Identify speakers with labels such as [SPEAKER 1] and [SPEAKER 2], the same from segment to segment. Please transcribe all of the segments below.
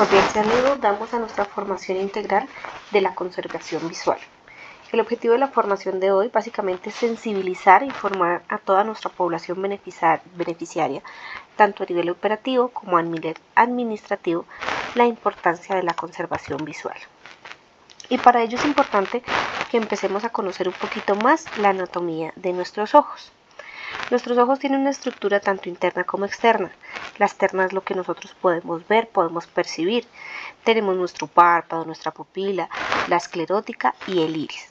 [SPEAKER 1] cordial saludo damos a nuestra formación integral de la conservación visual. El objetivo de la formación de hoy básicamente es sensibilizar e informar a toda nuestra población beneficiaria, tanto a nivel operativo como a nivel administrativo, la importancia de la conservación visual. Y para ello es importante que empecemos a conocer un poquito más la anatomía de nuestros ojos. Nuestros ojos tienen una estructura tanto interna como externa. La externa es lo que nosotros podemos ver, podemos percibir. Tenemos nuestro párpado, nuestra pupila, la esclerótica y el iris.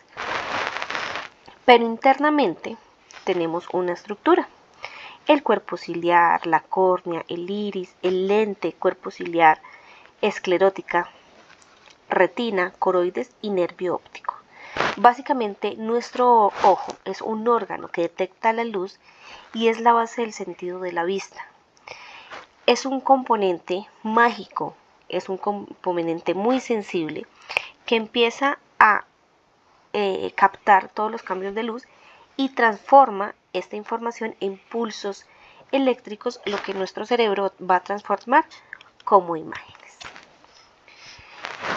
[SPEAKER 1] Pero internamente tenemos una estructura. El cuerpo ciliar, la córnea, el iris, el lente, cuerpo ciliar, esclerótica, retina, coroides y nervio óptico. Básicamente nuestro ojo es un órgano que detecta la luz y es la base del sentido de la vista. Es un componente mágico, es un componente muy sensible que empieza a captar todos los cambios de luz y transforma esta información en pulsos eléctricos, lo que nuestro cerebro va a transformar como imágenes.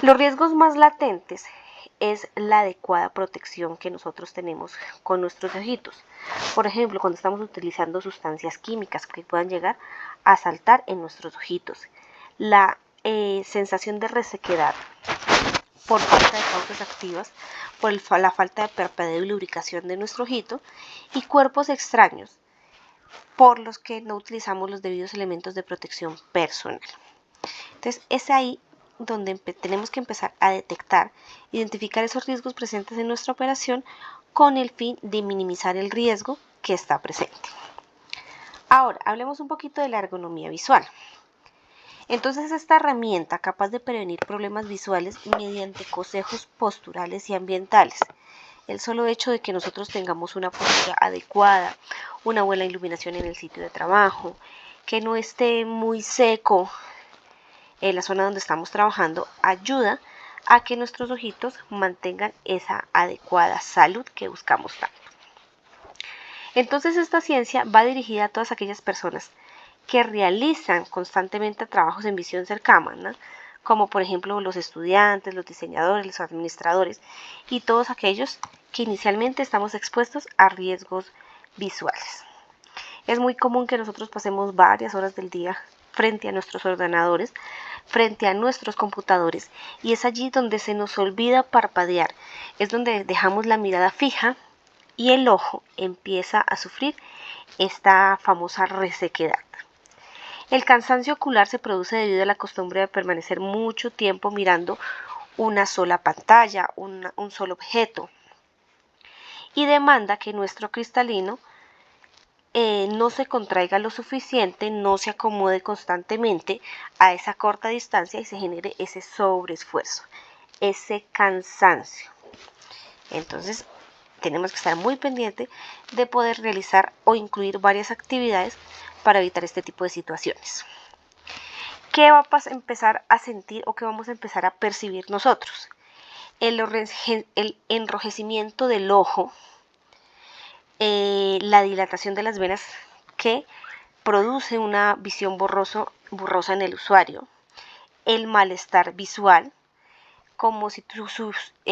[SPEAKER 1] Los riesgos más latentes es la adecuada protección que nosotros tenemos con nuestros ojitos. Por ejemplo, cuando estamos utilizando sustancias químicas que puedan llegar a saltar en nuestros ojitos. La sensación de resequedad por falta de causas activas, por la falta de parpadeo y lubricación de nuestro ojito, y cuerpos extraños por los que no utilizamos los debidos elementos de protección personal. Entonces es ahí donde tenemos que empezar a detectar, identificar esos riesgos presentes en nuestra operación con el fin de minimizar el riesgo que está presente. Ahora, hablemos un poquito de la ergonomía visual. Entonces, esta herramienta capaz de prevenir problemas visuales mediante consejos posturales y ambientales. El solo hecho de que nosotros tengamos una postura adecuada, una buena iluminación en el sitio de trabajo, que no esté muy seco en la zona donde estamos trabajando, ayuda a que nuestros ojitos mantengan esa adecuada salud que buscamos tanto. Entonces esta ciencia va dirigida a todas aquellas personas que realizan constantemente trabajos en visión cercana, ¿no? Como por ejemplo los estudiantes, los diseñadores, los administradores y todos aquellos que inicialmente estamos expuestos a riesgos visuales. Es muy común que nosotros pasemos varias horas del día frente a nuestros ordenadores, frente a nuestros computadores, y es allí donde se nos olvida parpadear, es donde dejamos la mirada fija y el ojo empieza a sufrir esta famosa resequedad. El cansancio ocular se produce debido a la costumbre de permanecer mucho tiempo mirando una sola pantalla, un solo objeto, y demanda que nuestro cristalino no se contraiga lo suficiente, no se acomode constantemente a esa corta distancia y se genere ese sobreesfuerzo, ese cansancio. Entonces tenemos que estar muy pendientes de poder realizar o incluir varias actividades para evitar este tipo de situaciones. ¿Qué va a empezar a sentir o qué vamos a empezar a percibir nosotros? El enrojecimiento del ojo, la dilatación de las venas que produce una visión borrosa en el usuario, el malestar visual, como si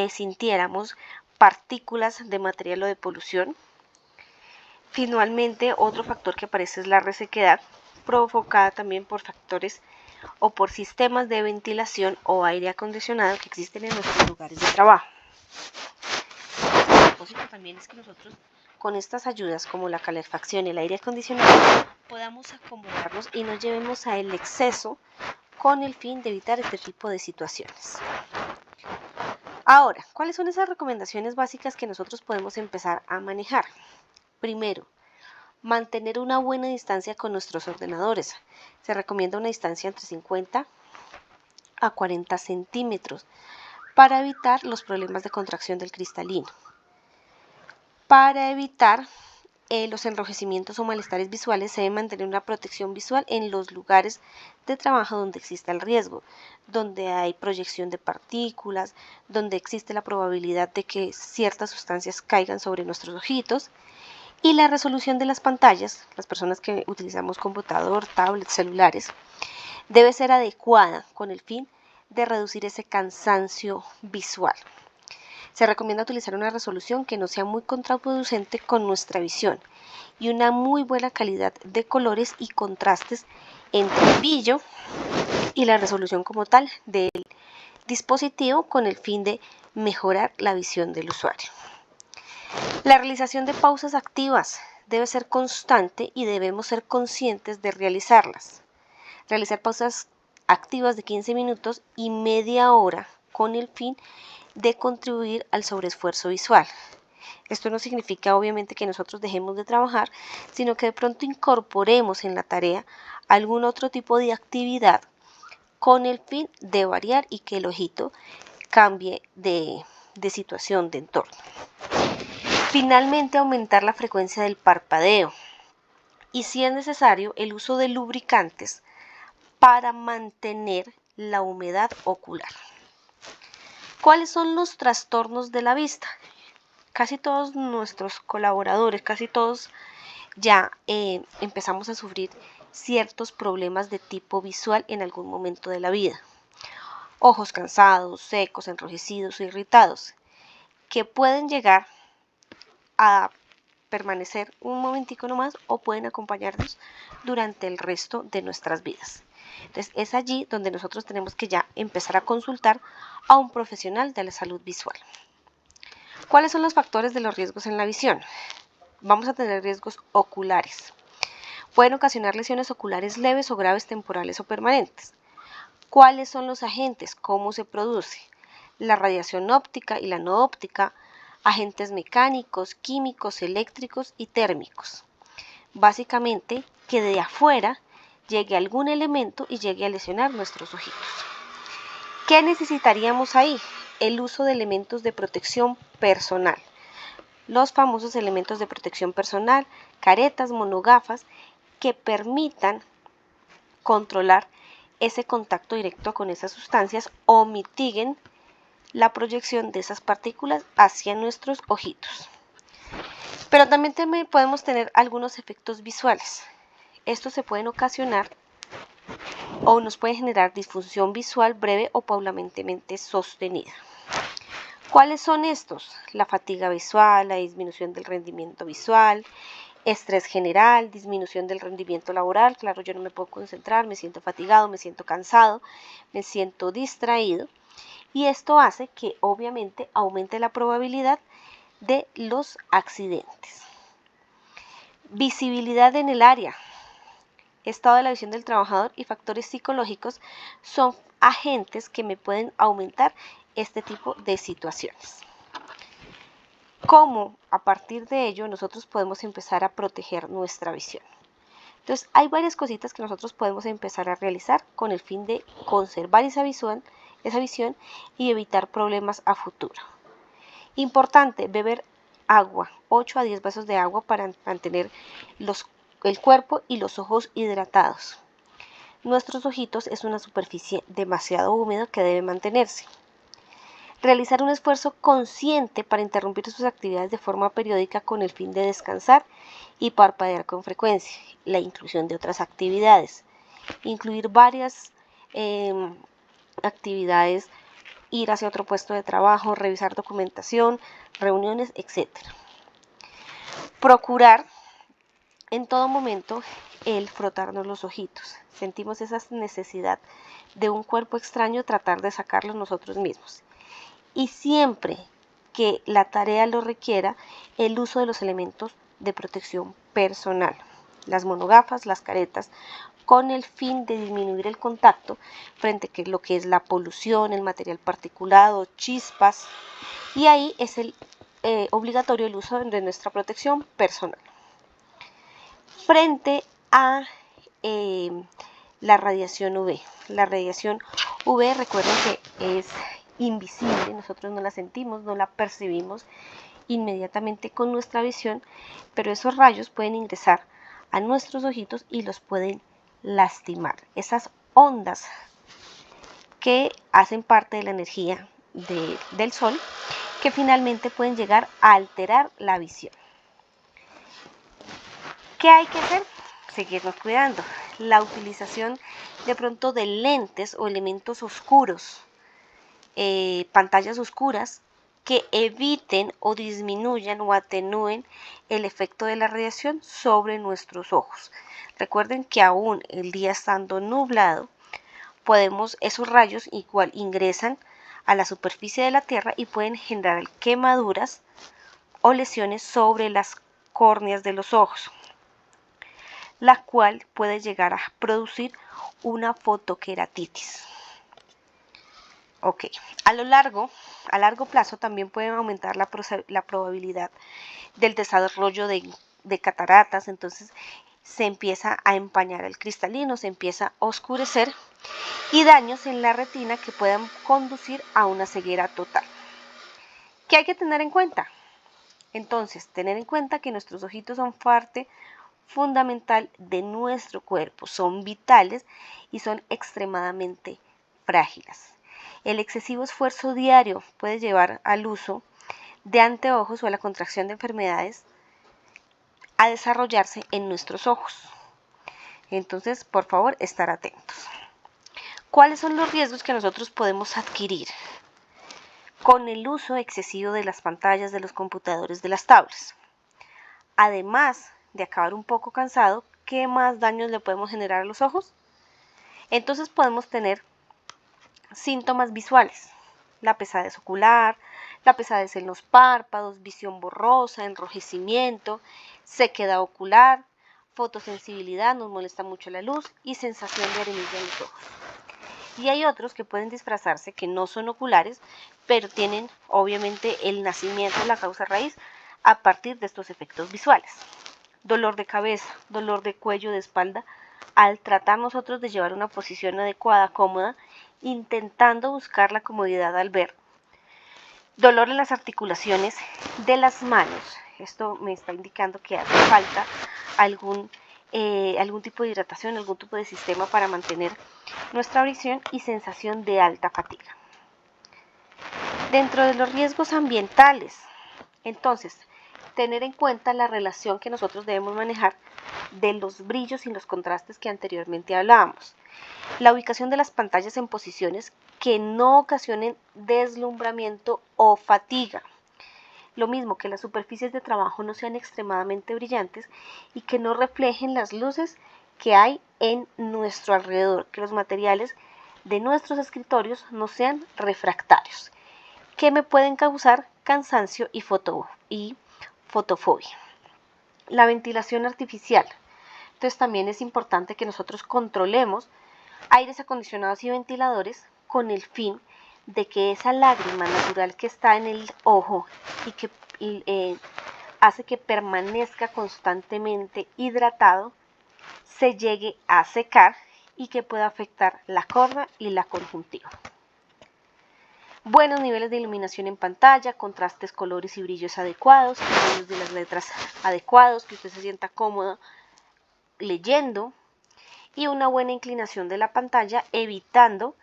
[SPEAKER 1] sintiéramos partículas de material o de polución. Finalmente, otro factor que aparece es la resequedad, provocada también por factores o por sistemas de ventilación o aire acondicionado que existen en nuestros lugares de trabajo. El propósito también es que nosotros, con estas ayudas como la calefacción y el aire acondicionado, podamos acomodarnos y no llevemos a el exceso con el fin de evitar este tipo de situaciones. Ahora, ¿cuáles son esas recomendaciones básicas que nosotros podemos empezar a manejar? Primero, mantener una buena distancia con nuestros ordenadores. Se recomienda una distancia entre 50 a 40 centímetros para evitar los problemas de contracción del cristalino. Para evitar los enrojecimientos o malestares visuales, se debe mantener una protección visual en los lugares de trabajo donde exista el riesgo, donde hay proyección de partículas, donde existe la probabilidad de que ciertas sustancias caigan sobre nuestros ojitos, y la resolución de las pantallas, las personas que utilizamos computador, tablets, celulares, debe ser adecuada con el fin de reducir ese cansancio visual. Se recomienda utilizar una resolución que no sea muy contraproducente con nuestra visión y una muy buena calidad de colores y contrastes entre el brillo y la resolución como tal del dispositivo con el fin de mejorar la visión del usuario. La realización de pausas activas debe ser constante y debemos ser conscientes de realizarlas. Realizar pausas activas de 15 minutos y media hora con el fin de contribuir al sobreesfuerzo visual. Esto no significa obviamente que nosotros dejemos de trabajar, sino que de pronto incorporemos en la tarea algún otro tipo de actividad con el fin de variar y que el ojito cambie de situación, de entorno. Finalmente, aumentar la frecuencia del parpadeo y, si es necesario, el uso de lubricantes para mantener la humedad ocular. ¿Cuáles son los trastornos de la vista? Casi todos nuestros colaboradores, casi todos ya empezamos a sufrir ciertos problemas de tipo visual en algún momento de la vida. Ojos cansados, secos, enrojecidos o irritados, que pueden llegar a permanecer un momentico nomás o pueden acompañarnos durante el resto de nuestras vidas. Entonces es allí donde nosotros tenemos que ya empezar a consultar a un profesional de la salud visual. ¿Cuáles son los factores de los riesgos en la visión? Vamos a tener riesgos oculares. Pueden ocasionar lesiones oculares leves o graves, temporales o permanentes. ¿Cuáles son los agentes? ¿Cómo se produce? La radiación óptica y la no óptica, agentes mecánicos, químicos, eléctricos y térmicos. Básicamente, que de afuera llegue algún elemento y llegue a lesionar nuestros ojitos. ¿Qué necesitaríamos ahí? El uso de elementos de protección personal. Los famosos elementos de protección personal, caretas, monogafas, que permitan controlar ese contacto directo con esas sustancias o mitiguen la proyección de esas partículas hacia nuestros ojitos. Pero también podemos tener algunos efectos visuales. Estos se pueden ocasionar o nos pueden generar disfunción visual breve o paulatinamente sostenida. ¿Cuáles son estos? La fatiga visual, la disminución del rendimiento visual, estrés general, disminución del rendimiento laboral. Claro, yo no me puedo concentrar, me siento fatigado, me siento cansado, me siento distraído. Y esto hace que obviamente aumente la probabilidad de los accidentes. Visibilidad en el área, estado de la visión del trabajador y factores psicológicos son agentes que me pueden aumentar este tipo de situaciones. ¿Cómo a partir de ello nosotros podemos empezar a proteger nuestra visión? Entonces hay varias cositas que nosotros podemos empezar a realizar con el fin de conservar esa visión y evitar problemas a futuro. Importante, beber agua, 8 a 10 vasos de agua para mantener el cuerpo y los ojos hidratados. Nuestros ojitos es una superficie demasiado húmeda que debe mantenerse. Realizar un esfuerzo consciente para interrumpir sus actividades de forma periódica con el fin de descansar y parpadear con frecuencia. La inclusión de otras actividades. Incluir varias actividades, ir hacia otro puesto de trabajo, revisar documentación, reuniones, etc. Procurar en todo momento el frotarnos los ojitos. Sentimos esa necesidad de un cuerpo extraño, tratar de sacarlo nosotros mismos. Y siempre que la tarea lo requiera, el uso de los elementos de protección personal, las monogafas, las caretas, con el fin de disminuir el contacto frente a lo que es la polución, el material particulado, chispas, y ahí es obligatorio el uso de nuestra protección personal. Frente a la radiación UV. La radiación UV, recuerden que es invisible, nosotros no la sentimos, no la percibimos inmediatamente con nuestra visión, pero esos rayos pueden ingresar a nuestros ojitos y los pueden lastimar. Esas ondas que hacen parte de la energía del sol, que finalmente pueden llegar a alterar la visión. ¿Qué hay que hacer? Seguirnos cuidando. la utilización de pronto de lentes o elementos oscuros, pantallas oscuras, que eviten o disminuyan o atenúen el efecto de la radiación sobre nuestros ojos. Recuerden que aún el día estando nublado, esos rayos igual ingresan a la superficie de la Tierra y pueden generar quemaduras o lesiones sobre las córneas de los ojos, la cual puede llegar a producir una fotoqueratitis. Ok, a largo plazo también pueden aumentar la probabilidad del desarrollo de cataratas. Entonces se empieza a empañar el cristalino, se empieza a oscurecer y daños en la retina que puedan conducir a una ceguera total. ¿Qué hay que tener en cuenta? Entonces, tener en cuenta que nuestros ojitos son parte fundamental de nuestro cuerpo, son vitales y son extremadamente frágiles. El excesivo esfuerzo diario puede llevar al uso de anteojos o a la contracción de enfermedades a desarrollarse en nuestros ojos. Entonces, por favor, estar atentos. ¿Cuáles son los riesgos que nosotros podemos adquirir con el uso excesivo de las pantallas, de los computadores, de las tablets? Además de acabar un poco cansado, ¿qué más daños le podemos generar a los ojos? Entonces podemos tener síntomas visuales: la pesadez ocular, la pesadez en los párpados, visión borrosa, enrojecimiento, sequedad ocular, fotosensibilidad, nos molesta mucho la luz, y sensación de arenilla en los ojos. Y hay otros que pueden disfrazarse, que no son oculares, pero tienen obviamente el nacimiento, la causa raíz, a partir de estos efectos visuales. Dolor de cabeza, dolor de cuello, de espalda, al tratar nosotros de llevar una posición adecuada, cómoda, intentando buscar la comodidad al ver. Dolor en las articulaciones de las manos. Esto me está indicando que hace falta algún tipo de hidratación, algún tipo de sistema para mantener nuestra visión, y sensación de alta fatiga. Dentro de los riesgos ambientales, entonces, tener en cuenta la relación que nosotros debemos manejar de los brillos y los contrastes que anteriormente hablábamos. La ubicación de las pantallas en posiciones que no ocasionen deslumbramiento o fatiga. Lo mismo, que las superficies de trabajo no sean extremadamente brillantes y que no reflejen las luces que hay en nuestro alrededor, que los materiales de nuestros escritorios no sean refractarios, que me pueden causar cansancio y fotofobia. La ventilación artificial. Entonces también es importante que nosotros controlemos aires acondicionados y ventiladores con el fin de que esa lágrima natural que está en el ojo y que hace que permanezca constantemente hidratado, se llegue a secar y que pueda afectar la córnea y la conjuntiva. Buenos niveles de iluminación en pantalla, contrastes, colores y brillos adecuados, tamaños de las letras adecuados, que usted se sienta cómodo leyendo, y una buena inclinación de la pantalla, evitando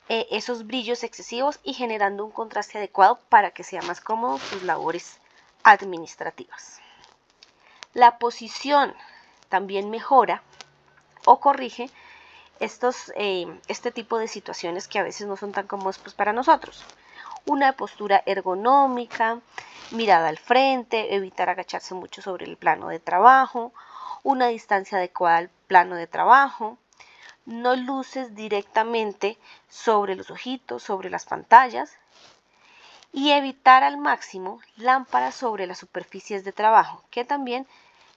[SPEAKER 1] esos brillos excesivos y generando un contraste adecuado para que sea más cómodo sus labores administrativas. La posición también mejora o corrige este tipo de situaciones que a veces no son tan cómodas para nosotros. Una postura ergonómica, mirada al frente, evitar agacharse mucho sobre el plano de trabajo, una distancia adecuada al plano de trabajo, no luces directamente sobre los ojitos, sobre las pantallas, y evitar al máximo lámparas sobre las superficies de trabajo, que también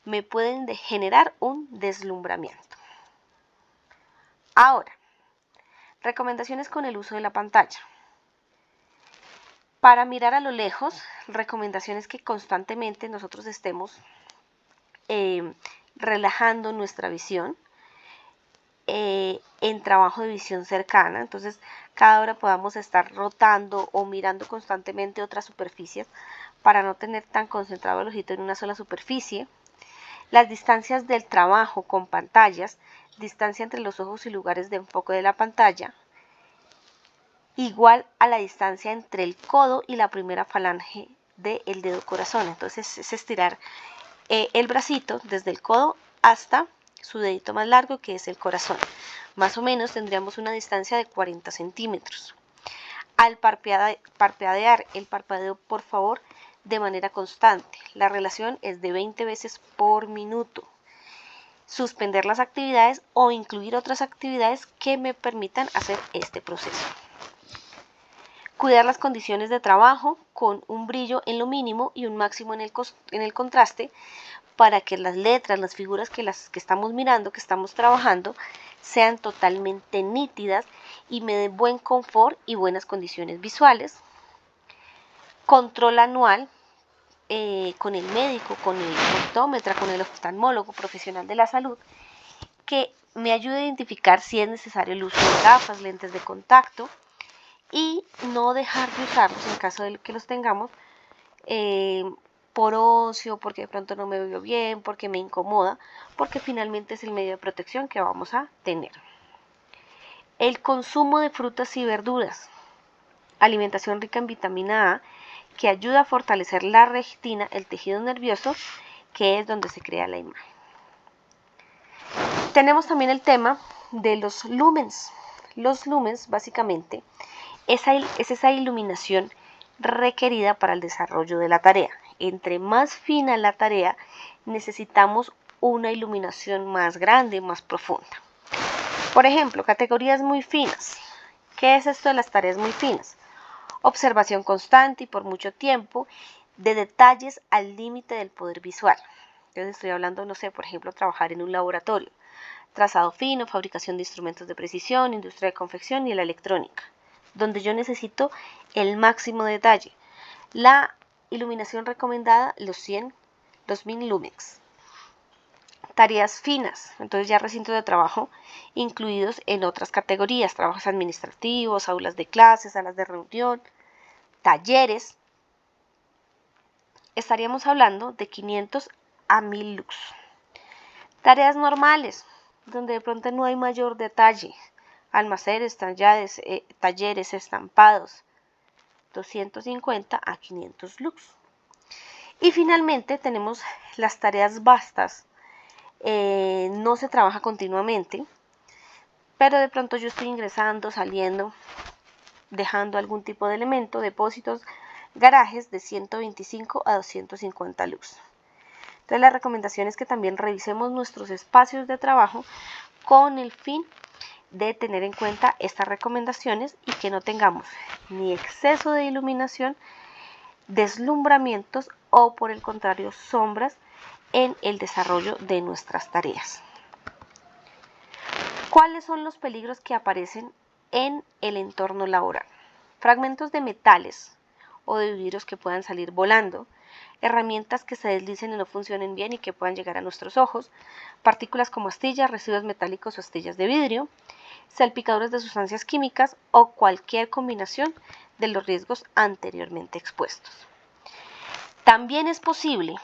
[SPEAKER 1] me pueden generar un deslumbramiento. Ahora, recomendaciones con el uso de la pantalla. Para mirar a lo lejos, recomendaciones que constantemente nosotros estemos relajando nuestra visión en trabajo de visión cercana. Entonces, cada hora podamos estar rotando o mirando constantemente otras superficies para no tener tan concentrado el ojito en una sola superficie. Las distancias del trabajo con pantallas, distancia entre los ojos y lugares de enfoque de la pantalla, igual a la distancia entre el codo y la primera falange del dedo corazón. Entonces es estirar el bracito desde el codo hasta su dedito más largo, que es el corazón. Más o menos tendríamos una distancia de 40 centímetros. Al parpadear el parpadeo, por favor, de manera constante. La relación es de 20 veces por minuto. Suspender las actividades o incluir otras actividades que me permitan hacer este proceso. Cuidar las condiciones de trabajo con un brillo en lo mínimo y un máximo en el contraste para que las letras, las figuras que estamos mirando, que estamos trabajando, sean totalmente nítidas y me den buen confort y buenas condiciones visuales. Control anual con el médico, con el optómetra, con el oftalmólogo profesional de la salud, que me ayude a identificar si es necesario el uso de gafas, lentes de contacto, y no dejar de usarlos en caso de que los tengamos por ocio, porque de pronto no me veo bien, porque me incomoda, porque finalmente es el medio de protección que vamos a tener. El consumo de frutas y verduras, alimentación rica en vitamina A, que ayuda a fortalecer la retina, el tejido nervioso, que es donde se crea la imagen. Tenemos también el tema de los lumens. Los lumens, básicamente, es esa iluminación requerida para el desarrollo de la tarea. Entre más fina la tarea, necesitamos una iluminación más grande, más profunda. Por ejemplo, categorías muy finas. ¿Qué es esto de las tareas muy finas? Observación constante y por mucho tiempo de detalles al límite del poder visual. Entonces estoy hablando, no sé, por ejemplo, trabajar en un laboratorio. Trazado fino, fabricación de instrumentos de precisión, industria de confección y la electrónica, donde yo necesito el máximo detalle. La iluminación recomendada, los 1000 lumens. Tareas finas, entonces ya recintos de trabajo incluidos en otras categorías, trabajos administrativos, aulas de clases, salas de reunión, talleres. Estaríamos hablando de 500 a 1000 lux. Tareas normales, donde de pronto no hay mayor detalle, almacenes, talleres, estampados, 250 a 500 lux. Y finalmente tenemos las tareas vastas. No se trabaja continuamente, pero de pronto yo estoy ingresando, saliendo, dejando algún tipo de elemento, depósitos, garajes de 125 a 250 lux. Entonces la recomendación es que también revisemos nuestros espacios de trabajo con el fin de tener en cuenta estas recomendaciones y que no tengamos ni exceso de iluminación, deslumbramientos o por el contrario sombras en el desarrollo de nuestras tareas. ¿Cuáles son los peligros que aparecen en el entorno laboral? Fragmentos de metales o de vidrios que puedan salir volando, herramientas que se deslicen y no funcionen bien y que puedan llegar a nuestros ojos, partículas como astillas, residuos metálicos o astillas de vidrio, salpicadores de sustancias químicas o cualquier combinación de los riesgos anteriormente expuestos. También es posible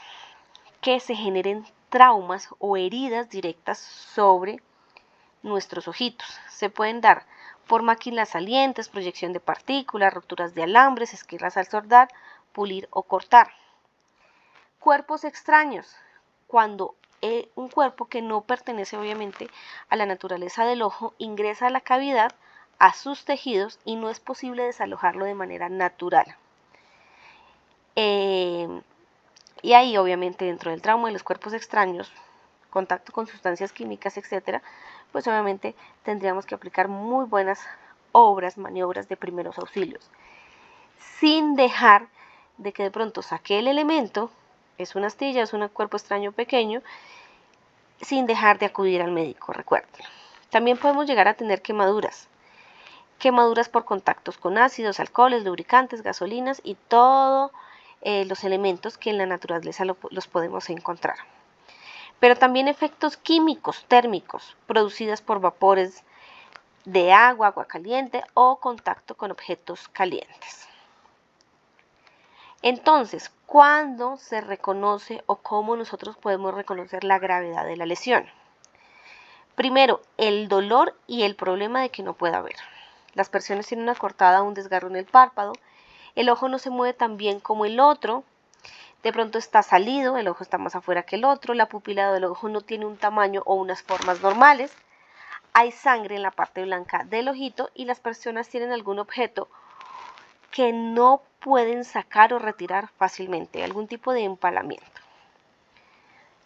[SPEAKER 1] que se generen traumas o heridas directas sobre nuestros ojitos. Se pueden dar por máquinas salientes, proyección de partículas, roturas de alambres, esquirlas al soldar, pulir o cortar. Cuerpos extraños, cuando un cuerpo que no pertenece obviamente a la naturaleza del ojo ingresa a la cavidad, a sus tejidos y no es posible desalojarlo de manera natural. Y ahí obviamente dentro del trauma de los cuerpos extraños, contacto con sustancias químicas, etcétera, pues obviamente tendríamos que aplicar muy buenas maniobras de primeros auxilios, sin dejar de que de pronto saque el elemento, es una astilla, es un cuerpo extraño pequeño, sin dejar de acudir al médico, recuerden. También podemos llegar a tener quemaduras por contactos con ácidos, alcoholes, lubricantes, gasolinas y todos los elementos que en la naturaleza los podemos encontrar. Pero también efectos químicos térmicos producidos por vapores de agua caliente o contacto con objetos calientes. Entonces, ¿cuándo se reconoce o cómo nosotros podemos reconocer la gravedad de la lesión? Primero, el dolor y el problema de que no pueda ver. Las personas tienen una cortada o un desgarro en el párpado, el ojo no se mueve tan bien como el otro, de pronto está salido, el ojo está más afuera que el otro, la pupila del ojo no tiene un tamaño o unas formas normales, hay sangre en la parte blanca del ojito y las personas tienen algún objeto que no pueden sacar o retirar fácilmente, algún tipo de empalamiento.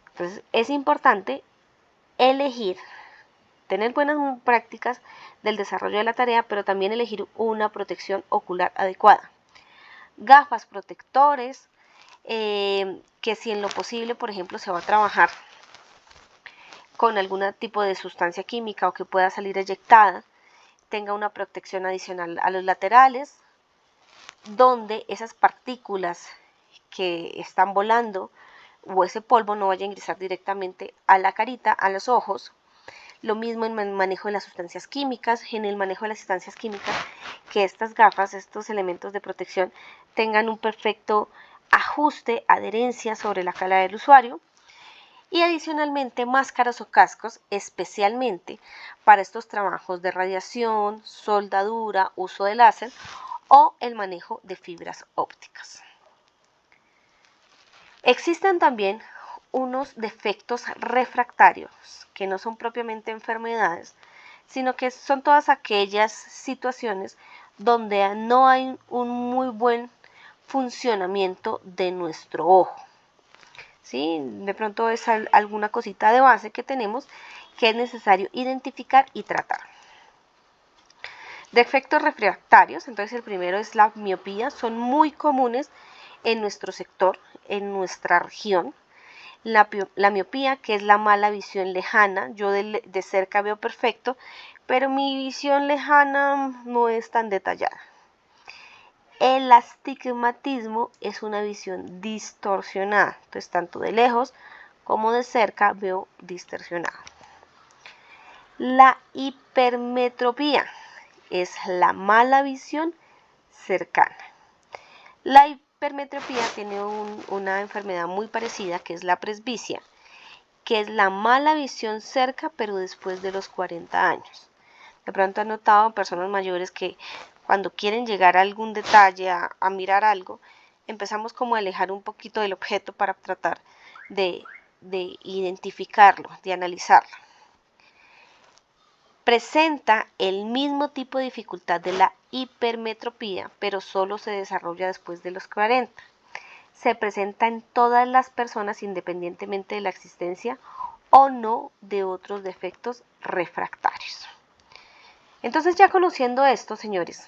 [SPEAKER 1] Entonces es importante elegir, tener buenas prácticas del desarrollo de la tarea, pero también elegir una protección ocular adecuada. Gafas protectores, que si en lo posible, por ejemplo, se va a trabajar con algún tipo de sustancia química o que pueda salir eyectada, tenga una protección adicional a los laterales, donde esas partículas que están volando o ese polvo no vaya a ingresar directamente a la carita, a los ojos. Lo mismo en el manejo de las sustancias químicas, en el manejo de las sustancias químicas, que estas gafas, estos elementos de protección tengan un perfecto ajuste, adherencia sobre la cara del usuario. Y adicionalmente máscaras o cascos especialmente para estos trabajos de radiación, soldadura, uso de láser o el manejo de fibras ópticas. Existen también unos defectos refractarios que no son propiamente enfermedades, sino que son todas aquellas situaciones donde no hay un muy buen funcionamiento de nuestro ojo. ¿Sí? De pronto es alguna cosita de base que tenemos que es necesario identificar y tratar. Defectos refractarios, entonces el primero es la miopía, son muy comunes en nuestro sector, en nuestra región. La miopía, que es la mala visión lejana, yo de cerca veo perfecto, pero mi visión lejana no es tan detallada. El astigmatismo es una visión distorsionada, entonces tanto de lejos como de cerca veo distorsionado. La hipermetropía es la mala visión cercana. La hipermetropía tiene una enfermedad muy parecida, que es la presbicia, que es la mala visión cerca pero después de los 40 años. De pronto han notado personas mayores que cuando quieren llegar a algún detalle, a mirar algo, empezamos como a alejar un poquito del objeto para tratar de identificarlo, de analizarlo. Presenta el mismo tipo de dificultad de la hipermetropía, pero solo se desarrolla después de los 40. Se presenta en todas las personas independientemente de la existencia o no de otros defectos refractarios. Entonces, ya conociendo esto, señores,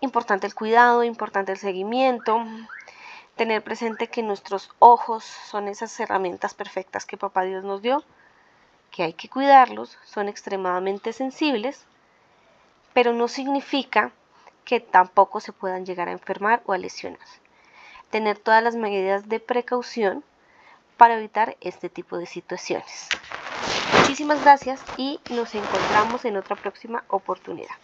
[SPEAKER 1] importante el cuidado, importante el seguimiento, tener presente que nuestros ojos son esas herramientas perfectas que Papá Dios nos dio, que hay que cuidarlos, son extremadamente sensibles, pero no significa que tampoco se puedan llegar a enfermar o a lesionar. Tener todas las medidas de precaución para evitar este tipo de situaciones. Muchísimas gracias y nos encontramos en otra próxima oportunidad.